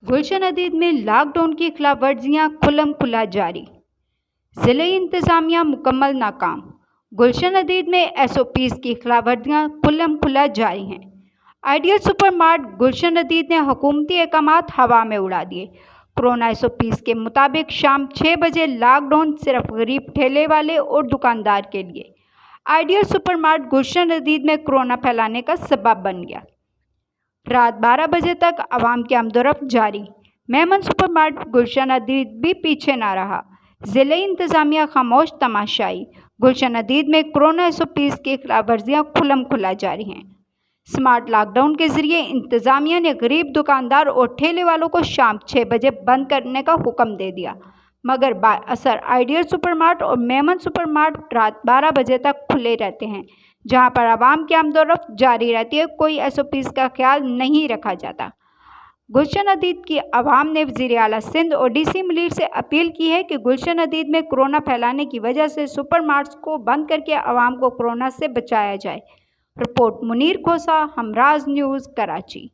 गुलशन अदीद में लॉकडाउन की खिलाफ वर्जियाँ खुल्लम खुला जारी। ज़िले इंतज़ामिया मुकम्मल नाकाम। गुलशन अदीद में SOPs की खिलाफ वर्जियाँ खुल्लम खुला जारी हैं। आइडियल सुपर मार्ट गुलशन अदीद ने हुकूमती अहकामात हवा में उड़ा दिए। कोरोना SOPs के मुताबिक शाम 6 बजे लॉकडाउन सिर्फ गरीब ठेले वाले और दुकानदार के लिए। आइडियल सुपर मार्ट गुलशन अदीद में कोरोना फैलाने का सबब बन गया। रात 12 बजे तक आवाम की आमदोरफ्त जारी। मेमन सुपर मार्ट गुलशन अदीद भी पीछे ना रहा। ज़िले इंतज़ामिया खामोश तमाशाई। गुलशन अदीद में कोरोना SOPs की खिलाफ वर्जियाँ खुल्लम खुला जारी हैं। स्मार्ट लॉकडाउन के जरिए इंतज़ामिया ने गरीब दुकानदार और ठेले वालों को शाम 6 बजे बंद करने का हुक्म दे दिया, मगर बाअसर आइडियल सुपरमार्ट और मेमन सुपरमार्ट रात 12 बजे तक खुले रहते हैं, जहां पर आवाम की आमदोरफ्त जारी रहती है। कोई SOPs का ख्याल नहीं रखा जाता। गुलशन अदीद की आवाम ने वज़ीर आला सिंध और DC मुनीर से अपील की है कि गुलशन अदीद में कोरोना फैलाने की वजह से सुपरमार्ट्स को बंद करके आवाम को कोरोना से बचाया जाए। रिपोर्ट मुनीर खोसा, हमराज न्यूज़, कराची।